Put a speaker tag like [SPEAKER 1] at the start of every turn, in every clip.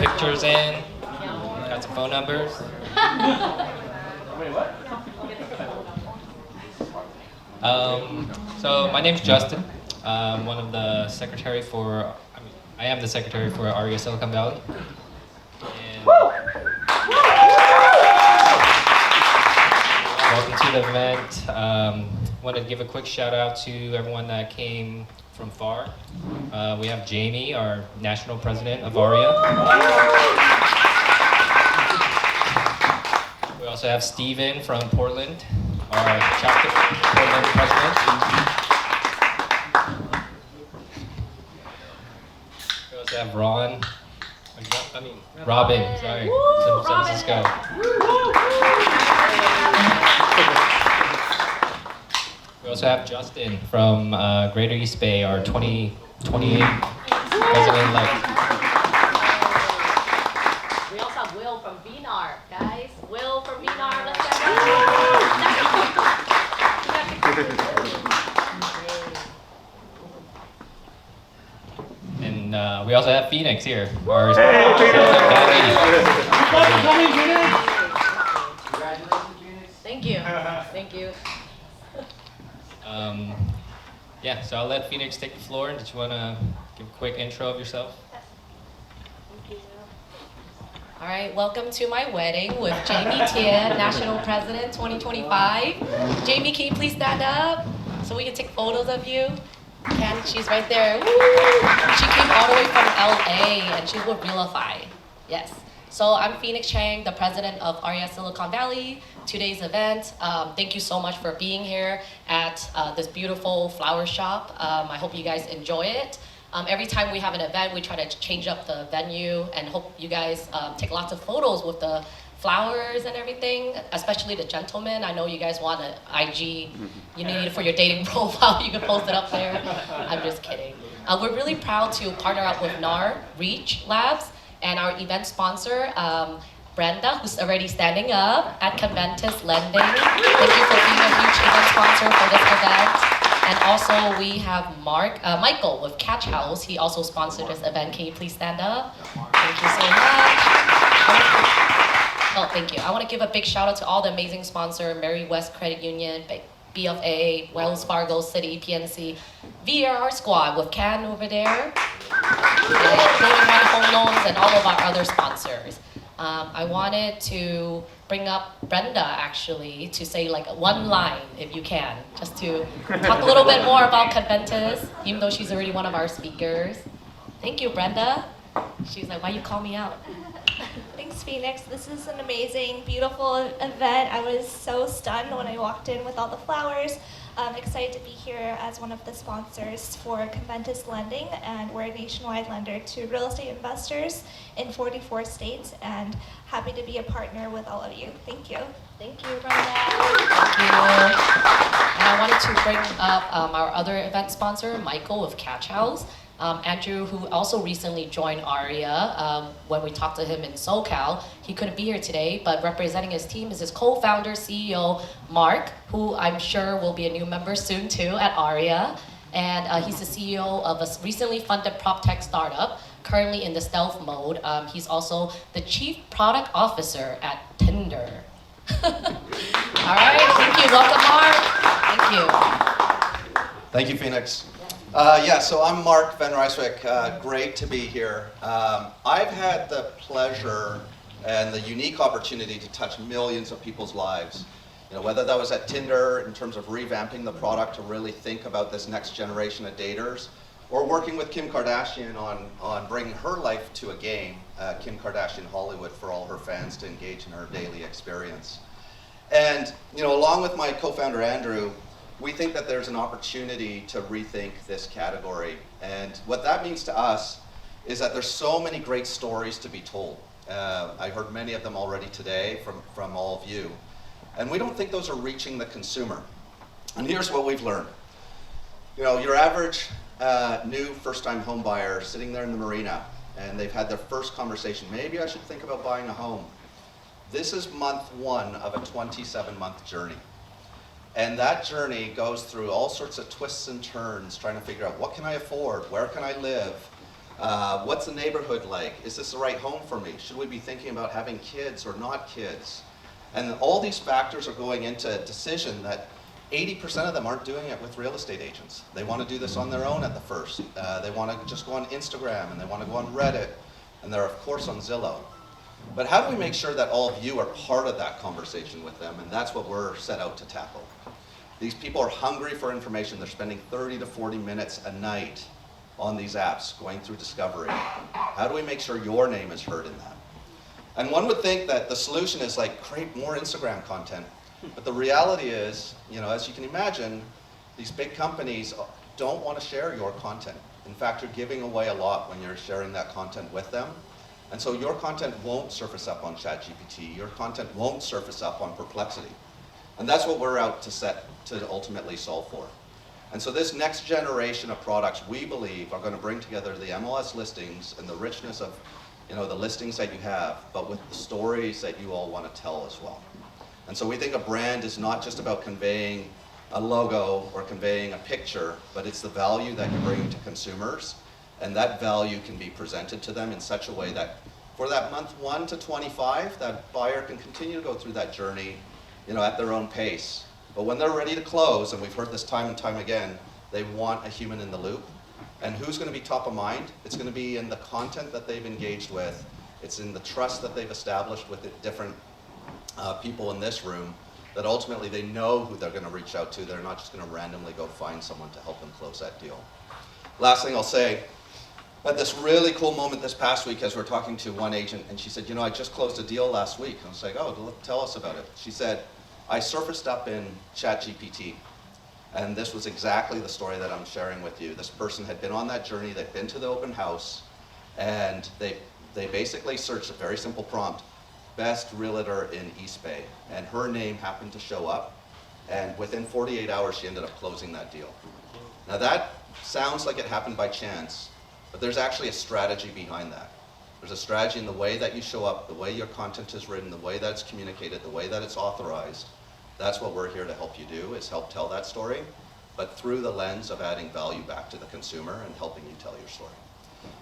[SPEAKER 1] pictures in. Got some phone numbers. So my name's Justin. I'm one of the secretary for, I am the secretary for AREAA Silicon Valley. And welcome to the event. Wanted to give a quick shout out to everyone that came from far. We have Jamie, our national president of AREAA. We also have Steven from Portland, our chapter Portland president. We also have Robin, sorry, from San Francisco. We also have Justin from Greater East Bay, our 2028 president-elect.
[SPEAKER 2] We also have Will from VNAR, guys. Will from VNAR, let's get
[SPEAKER 1] And we also have Phoenix here. Our
[SPEAKER 2] Thank you. Thank you.
[SPEAKER 1] Yeah, so I'll let Phoenix take the floor. Did you want to give a quick intro of yourself?
[SPEAKER 2] All right, welcome to my wedding with Jamie Tian, National President 2025. Jamie, can you please stand up so we can take photos of you? Ken, she's right there. Woo! She came all the way from LA and she's with Realify. Yes. So I'm Phoenix Chang, the president of AREAA Silicon Valley. Today's event, thank you so much for being here at this beautiful flower shop. I hope you guys enjoy it. Every time we have an event, we try to change up the venue and hope you guys take lots of photos with the flowers and everything, especially the gentlemen. I know you guys want an IG, you need it for your dating profile, you can post it up there. I'm just kidding. We're really proud to partner up with NAR Reach Labs and our event sponsor, Brenda, who's already standing up at Conventus Lending. Thank you for being a huge event sponsor for this event. And also we have Michael with Catch House. He also sponsored this event. Can you please stand up? Thank you so much. Oh, thank you. I want to give a big shout out to all the amazing sponsors, Mary West Credit Union, BFA, Wells Fargo, City, PNC, VRR Squad with Ken over there, Floating One Home Loans, and all of our other sponsors. I wanted to bring up Brenda actually to say like one line if you can, just to talk a little bit more about Conventus, even though she's already one of our speakers. Thank you, Brenda. She's like, why you call me out?
[SPEAKER 3] Thanks, Phoenix. This is an amazing, beautiful event. I was so stunned when I walked in with all the flowers. I'm excited to be here as one of the sponsors for Conventus Lending, and we're a nationwide lender to real estate investors in 44 states, and happy to be a partner with all of you. Thank you.
[SPEAKER 2] Thank you, Brenda. Thank you. And I wanted to bring up our other event sponsor, Michael of Catch House. Andrew, who also recently joined AREAA, when we talked to him in SoCal, he couldn't be here today, but representing his team is his co-founder, CEO, Mark, who I'm sure will be a new member soon too at AREAA. And he's the CEO of a recently funded prop tech startup, currently in the stealth mode. He's also the Chief Product Officer at Tinder. All right, thank you. Welcome, Mark. Thank you.
[SPEAKER 4] Thank you, Phoenix. So I'm Mark Van Ryswyk. Great to be here. I've had the pleasure and the unique opportunity to touch millions of people's lives. You know, whether that was at Tinder in terms of revamping the product to really think about this next generation of daters, or working with Kim Kardashian on bringing her life to a game, Kim Kardashian Hollywood, for all her fans to engage in her daily experience. And you know, along with my co-founder Andrew, we think that there's an opportunity to rethink this category. And what that means to us is that there's so many great stories to be told. I heard many of them already today from all of you. And we don't think those are reaching the consumer. And here's what we've learned. You know, your average new first-time home buyer sitting there in the marina, and they've had their first conversation, maybe I should think about buying a home. This is month one of a 27-month journey. And that journey goes through all sorts of twists and turns, trying to figure out what can I afford, where can I live, What's the neighborhood like? Is this the right home for me? Should we be thinking about having kids or not kids? And all these factors are going into a decision that 80% of them aren't doing it with real estate agents. They want to do this on their own at the first. They want to just go on Instagram, and they want to go on Reddit, and they're of course on Zillow. But how do we make sure that all of you are part of that conversation with them? And that's what we're set out to tackle. These people are hungry for information. They're spending 30 to 40 minutes a night on these apps, going through discovery. How do we make sure your name is heard in that? And one would think that the solution is like, create more Instagram content. But the reality is, as you can imagine, these big companies don't want to share your content. In fact, you're giving away a lot when you're sharing that content with them. And so your content won't surface up on ChatGPT. Your content won't surface up on Perplexity. And that's what we're out to ultimately solve for. And so this next generation of products, we believe, are going to bring together the MLS listings and the richness of the listings that you have, but with the stories that you all want to tell as well. And so we think a brand is not just about conveying a logo or conveying a picture, but it's the value that you're bringing to consumers. And that value can be presented to them in such a way that for that month 1 to 25, that buyer can continue to go through that journey at their own pace. But when they're ready to close, and we've heard this time and time again, they want a human in the loop. And who's going to be top of mind? It's going to be in the content that they've engaged with. It's in the trust that they've established with the different people in this room, that ultimately they know who they're going to reach out to. They're not just going to randomly go find someone to help them close that deal. Last thing I'll say, at this really cool moment this past week, as we're talking to one agent, and she said, I just closed a deal last week. And I was like, oh, tell us about it. She said, I surfaced up in ChatGPT, and this was exactly the story that I'm sharing with you. This person had been on that journey, they'd been to the open house, and they basically searched a very simple prompt, best realtor in East Bay, and her name happened to show up, and within 48 hours she ended up closing that deal. Now that sounds like it happened by chance, but there's actually a strategy behind that. There's a strategy in the way that you show up, the way your content is written, the way that it's communicated, the way that it's authorized. That's what we're here to help you do, is help tell that story, but through the lens of adding value back to the consumer and helping you tell your story.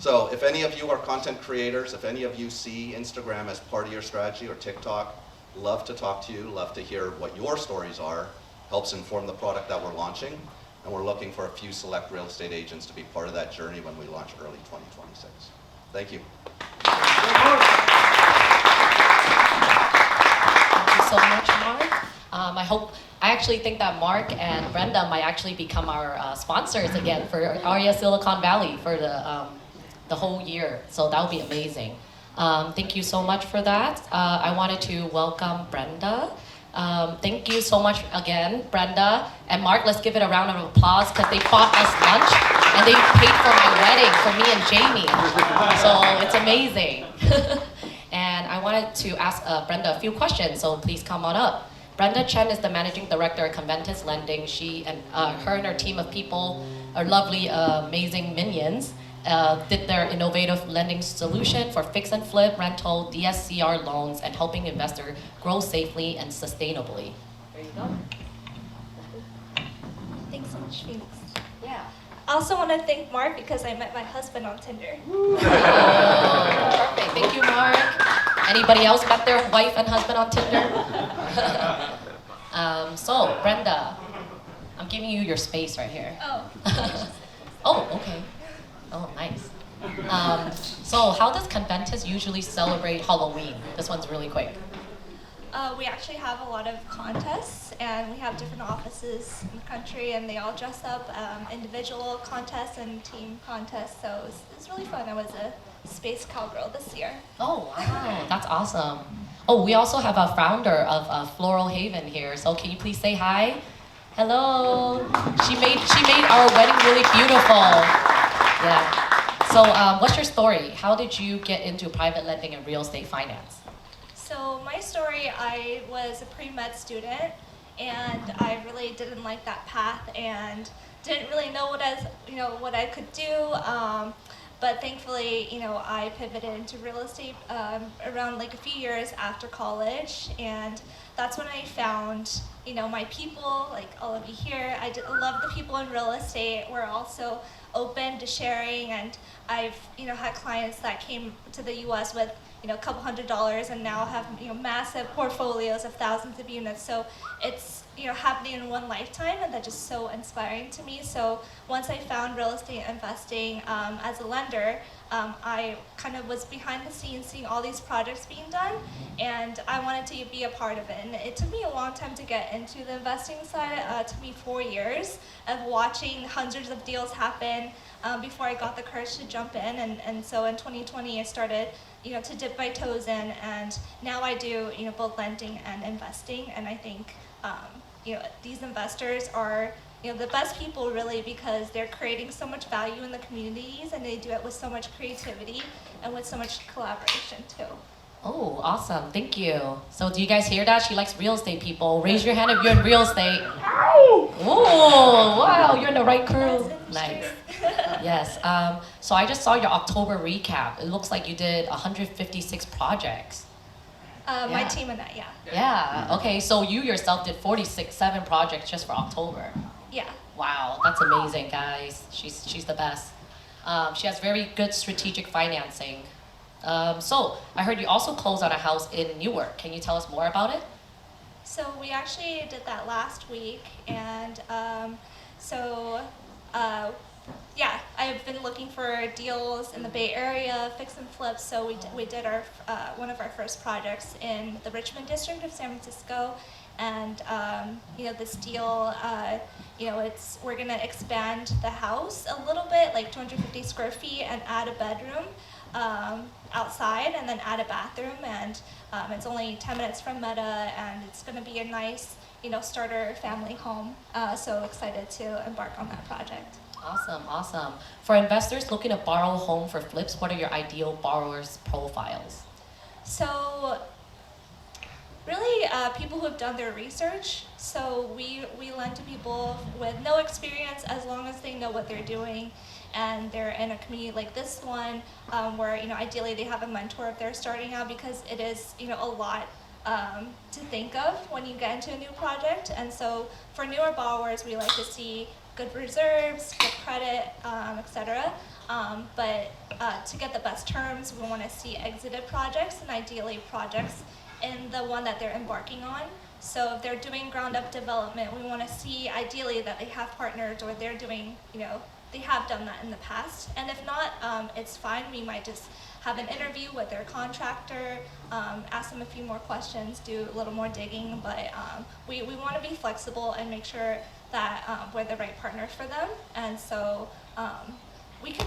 [SPEAKER 4] So if any of you are content creators, if any of you see Instagram as part of your strategy, or TikTok, love to talk to you, love to hear what your stories are, helps inform the product that we're launching, and we're looking for a few select real estate agents to be part of that journey when we launch early 2026. Thank you.
[SPEAKER 2] Thank you so much, Mark. I actually think that Mark and Brenda might actually become our sponsors again for AREAA Silicon Valley for the whole year. So that would be amazing. Thank you so much for that. I wanted to welcome Brenda. Thank you so much again, Brenda and Mark. Let's give it a round of applause because they bought us lunch and they paid for my wedding for me and Jamie. So it's amazing. And I wanted to ask Brenda a few questions, so please come on up. Brenda Chen is the managing director at Conventus Lending. She and her and her team of people, are lovely, amazing minions, did their innovative lending solution for fix and flip, rental, DSCR loans, and helping investors grow safely and sustainably. There you go.
[SPEAKER 3] Thanks so much, Phoenix.
[SPEAKER 2] Yeah.
[SPEAKER 3] I also want to thank Mark because I met my husband on Tinder.
[SPEAKER 2] Oh, perfect. Thank you, Mark. Anybody else met their wife and husband on Tinder? So, Brenda, I'm giving you your space right here.
[SPEAKER 3] Oh.
[SPEAKER 2] Oh, okay. Oh, nice. So how does Conventus usually celebrate Halloween? This one's really quick.
[SPEAKER 3] We actually have a lot of contests, and we have different offices in the country, and they all dress up, individual contests and team contests, so it's really fun. I was a space cowgirl this year.
[SPEAKER 2] Oh, wow, that's awesome. Oh, we also have a founder of Floral Haven here, so can you please say hi? Hello. She made our wedding really beautiful. Yeah. So what's your story? How did you get into private lending and real estate finance?
[SPEAKER 3] So my story, I was a pre-med student, and I really didn't like that path and didn't really know what I could do. But thankfully, I pivoted into real estate around like a few years after college, and that's when I found, my people, like all of you here. I love the people in real estate. We're also open to sharing, and I've had clients that came to the U.S. with a couple $100 and now have massive portfolios of thousands of units. So it's happening in one lifetime, and that's just so inspiring to me. So once I found real estate investing as a lender, I kind of was behind the scenes seeing all these projects being done, and I wanted to be a part of it. And it took me a long time to get into the investing side. It took me 4 years of watching hundreds of deals happen before I got the courage to jump in. And so in 2020, I started to dip my toes in, and now I do both lending and investing. And I think these investors are the best people, really, because they're creating so much value in the communities, and they do it with so much creativity and with so much collaboration too.
[SPEAKER 2] Oh, awesome. Thank you. So do you guys hear that? She likes real estate people. Raise your hand if you're in real estate. Oh, wow, you're in the right crew. Nice. Yes. So I just saw your October recap. It looks like you did 156 projects.
[SPEAKER 3] My team and I, yeah.
[SPEAKER 2] Yeah. Okay, so you yourself did 7 projects just for October.
[SPEAKER 3] Yeah.
[SPEAKER 2] Wow, that's amazing, guys. She's the best. She has very good strategic financing. So I heard you also closed on a house in Newark. Can you tell us more about it?
[SPEAKER 3] So we actually did that last week, and yeah, I've been looking for deals in the Bay Area, fix and flip. So we did our one of our first projects in the Richmond district of San Francisco, and this deal, we're gonna expand the house a little bit, like 250 square feet, and add a bedroom outside, and then add a bathroom, and it's only 10 minutes from Meta, and it's gonna be a nice starter family home. So excited to embark on that project.
[SPEAKER 2] Awesome, awesome. For investors looking to borrow a home for flips, what are your ideal borrowers' profiles?
[SPEAKER 3] So really, people who have done their research. So we lend to people with no experience, as long as they know what they're doing, and they're in a community like this one, where ideally they have a mentor if they're starting out, because it is a lot to think of when you get into a new project. And so for newer borrowers, we like to see good reserves, good credit, etc. But to get the best terms, we want to see exited projects, and ideally projects in the one that they're embarking on. So if they're doing ground up development, we want to see ideally that they have partnered, or they're doing, they have done that in the past. And if not, it's fine. We might just have an interview with their contractor, ask them a few more questions, do a little more digging. But we want to be flexible and make sure that we're the right partner for them. And so we can,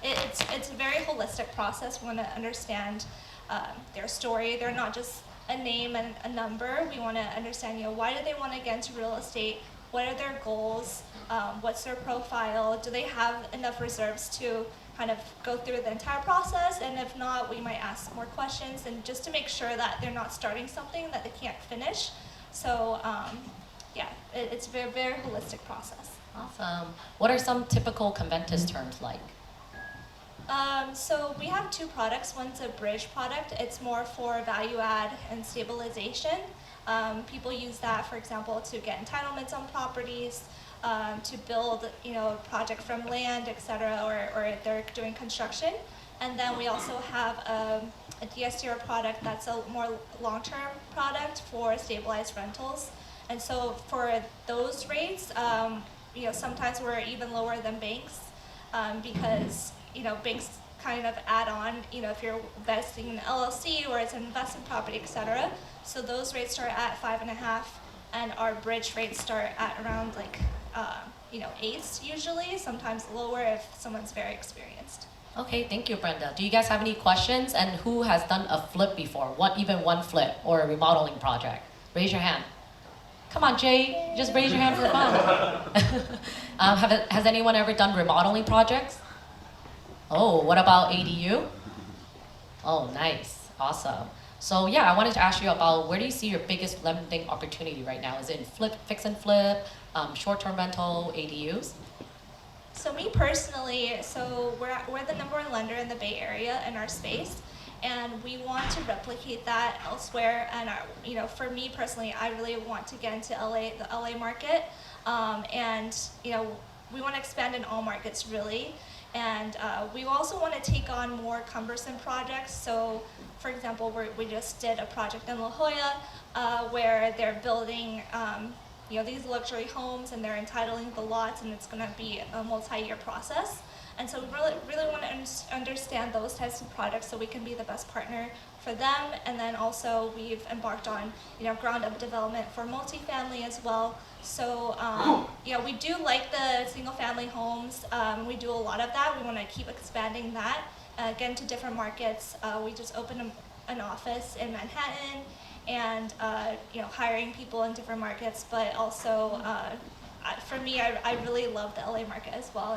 [SPEAKER 3] it's a very holistic process. We want to understand their story. They're not just a name and a number. We want to understand, why do they want to get into real estate? What are their goals? What's their profile? Do they have enough reserves to kind of go through the entire process? And if not, we might ask more questions, and just to make sure that they're not starting something that they can't finish. So it's a very, very holistic process.
[SPEAKER 2] Awesome. What are some typical Conventus terms like?
[SPEAKER 3] So we have 2 products. One's a bridge product. It's more for value add and stabilization. People use that, for example, to get entitlements on properties, to build, a project from land, etc., or they're doing construction. And then we also have a DSCR product that's a more long-term product for stabilized rentals. And so for those rates, sometimes we're even lower than banks, because banks kind of add on, if you're investing in an LLC or it's an investment property, etc. So those rates start at 5.5, and our bridge rates start at around 8s usually, sometimes lower if someone's very experienced.
[SPEAKER 2] Okay, thank you, Brenda. Do you guys have any questions? And who has done a flip before? Even one flip or a remodeling project? Raise your hand. Come on, Jay, just raise your hand for fun. Has anyone ever done remodeling projects? Oh, what about ADU? Oh, nice, awesome. So yeah, I wanted to ask you about, where do you see your biggest lending opportunity right now? Is it in fix and flip, short-term rental, ADUs?
[SPEAKER 3] So me personally, we're the #1 lender in the Bay Area in our space, and we want to replicate that elsewhere. And for me personally, I really want to get into LA, the LA market, and we want to expand in all markets really. And we also want to take on more cumbersome projects. So, for example, we just did a project in La Jolla where they're building these luxury homes and they're entitling the lots, and it's going to be a multi-year process. And so we really want to understand those types of projects so we can be the best partner for them. And then also we've embarked on ground-up development for multifamily as well. So we do like the single-family homes. We do a lot of that. We want to keep expanding that, get into different markets. We just opened an office in Manhattan, and hiring people in different markets. But also, for me, I really love the LA market as well,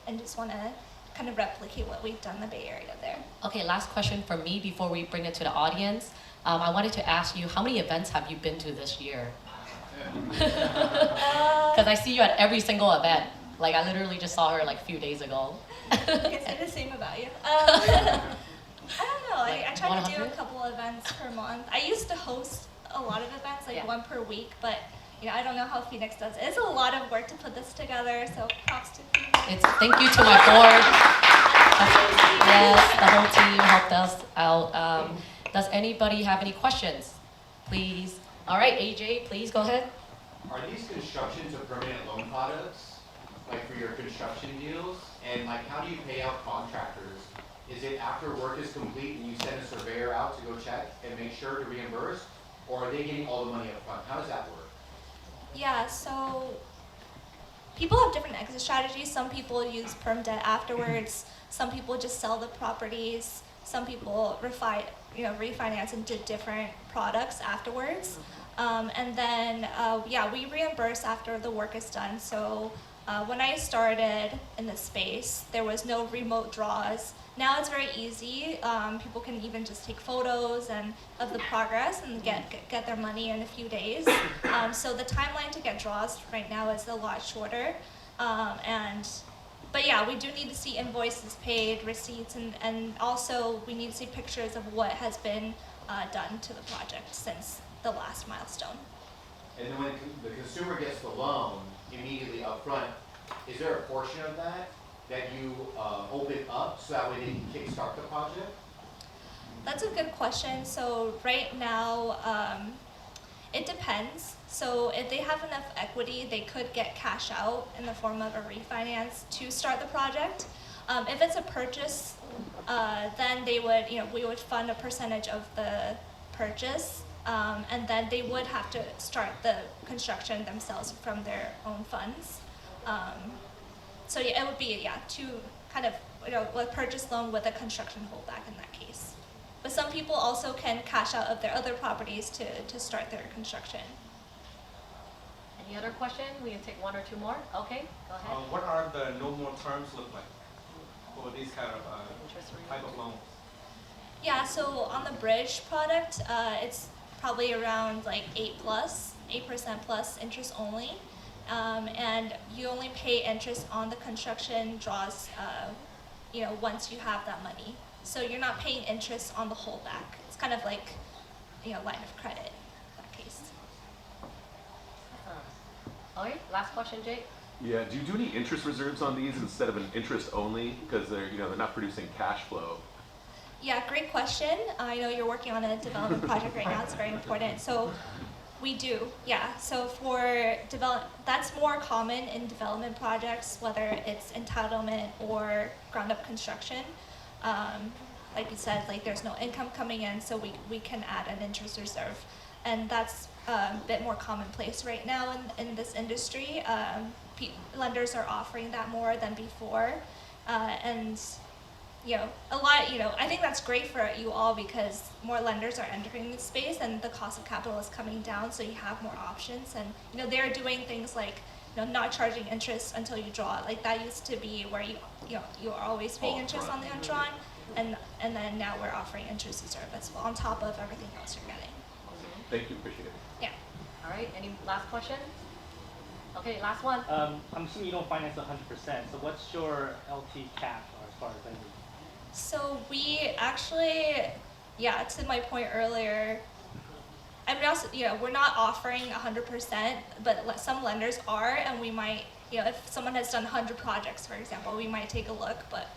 [SPEAKER 3] and just want to kind of replicate what we've done in the Bay Area there.
[SPEAKER 2] Okay, last question from me before we bring it to the audience. I wanted to ask you, how many events have you been to this year? Because I see you at every single event. Like, I literally just saw her like a few days ago.
[SPEAKER 3] I can say the same about you. I don't know. I try
[SPEAKER 2] 100?
[SPEAKER 3] to do a couple events per month. I used to host a lot of events, like one per week, but I don't know how Phoenix does it. It's a lot of work to put this together, so props to Phoenix.
[SPEAKER 2] Thank you to my board. Yes, the whole team helped us out. Does anybody have any questions? Please. All right, AJ, please go ahead.
[SPEAKER 5] Are these constructions of permanent loan products, like for your construction deals? And like, how do you pay out contractors? Is it after work is complete and you send a surveyor out to go check and make sure to reimburse? Or are they getting all the money up front? How does that work?
[SPEAKER 3] Yeah, so people have different exit strategies. Some people use perm debt afterwards. Some people just sell the properties. Some people refinance into different products afterwards. And then, we reimburse after the work is done. So when I started in this space, there was no remote draws. Now it's very easy. People can even just take photos of the progress and get their money in a few days. So the timeline to get draws right now is a lot shorter. But yeah, we do need to see invoices paid, receipts, and also we need to see pictures of what has been done to the project since the last milestone.
[SPEAKER 5] And then when the consumer gets the loan immediately up front, is there a portion of that you open up so that way they can kickstart the project?
[SPEAKER 3] That's a good question. So right now, it depends. So if they have enough equity, they could get cash out in the form of a refinance to start the project. If it's a purchase, then they would, we would fund a percentage of the purchase, and then they would have to start the construction themselves from their own funds. So yeah, it would be two kind of a purchase loan with a construction holdback in that case. But some people also can cash out of their other properties to start their construction.
[SPEAKER 2] Any other question? We can take one or two more. Okay, go ahead.
[SPEAKER 6] What are the normal terms look like for these kind of type of loans?
[SPEAKER 3] Yeah, so on the bridge product, it's probably around like 8% plus interest only. And you only pay interest on the construction draws, once you have that money. So you're not paying interest on the holdback. It's kind of like, line of credit in that case.
[SPEAKER 2] Okay, last question, Jake.
[SPEAKER 7] Yeah, do you do any interest reserves on these instead of an interest only? Because they're not producing cash flow.
[SPEAKER 3] Yeah, great question. I know you're working on a development project right now. It's very important. So we do, yeah. So for that's more common in development projects, whether it's entitlement or ground-up construction. Like you said, like there's no income coming in, so we can add an interest reserve, and that's a bit more commonplace right now in this industry. Lenders are offering that more than before, and a lot. I think that's great for you all because more lenders are entering the space, and the cost of capital is coming down, so you have more options. And they're doing things like not charging interest until you draw. Like that used to be where you are always paying interest on the undrawn, and then now we're offering interest reserve as well on top of everything else you're getting.
[SPEAKER 7] Thank you, appreciate it.
[SPEAKER 3] Yeah.
[SPEAKER 2] All right, any last question? Okay, last one.
[SPEAKER 8] I'm assuming you don't finance 100%, so what's your LT cap or as far as lending?
[SPEAKER 3] So we actually, to my point earlier, I mean also, we're not offering 100%, but some lenders are, and we might if someone has done 100 projects, for example, we might take a look. But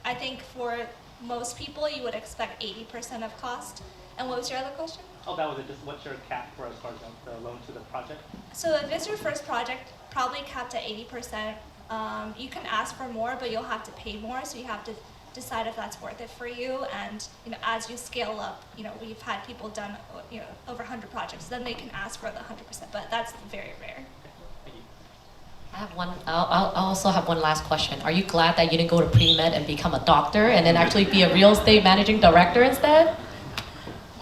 [SPEAKER 3] I think for most people, you would expect 80% of cost. And what was your other question?
[SPEAKER 8] Oh, that was it. Just what's your cap for as far as the loan to the project?
[SPEAKER 3] So if it's your first project, probably capped at 80%. You can ask for more, but you'll have to pay more. So you have to decide if that's worth it for you. And as you scale up, we've had people done over 100 projects. Then they can ask for the 100%, but that's very rare.
[SPEAKER 8] Thank you.
[SPEAKER 2] I have one. I'll also have one last question. Are you glad that you didn't go to pre-med and become a doctor and then actually be a real estate managing director instead?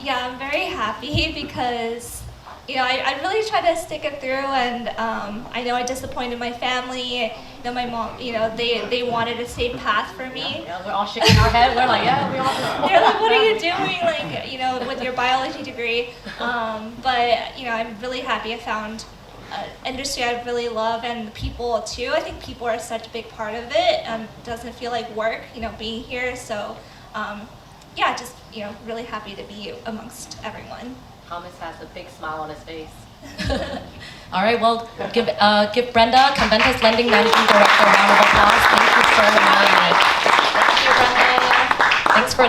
[SPEAKER 3] Yeah, I'm very happy because, I really tried to stick it through, and I know I disappointed my family. My mom, they wanted a safe path for me.
[SPEAKER 2] Yeah, we're all shaking our head. We're like, yeah, we all.
[SPEAKER 3] They're like, what are you doing, with your biology degree? But, I'm really happy I found an industry I really love, and the people too. I think people are such a big part of it, and it doesn't feel like work, being here. So, yeah, just, really happy to be amongst everyone.
[SPEAKER 2] Thomas has a big smile on his face. All right, well, give Brenda, Conventus Lending Managing Director, a round of applause. Thank you.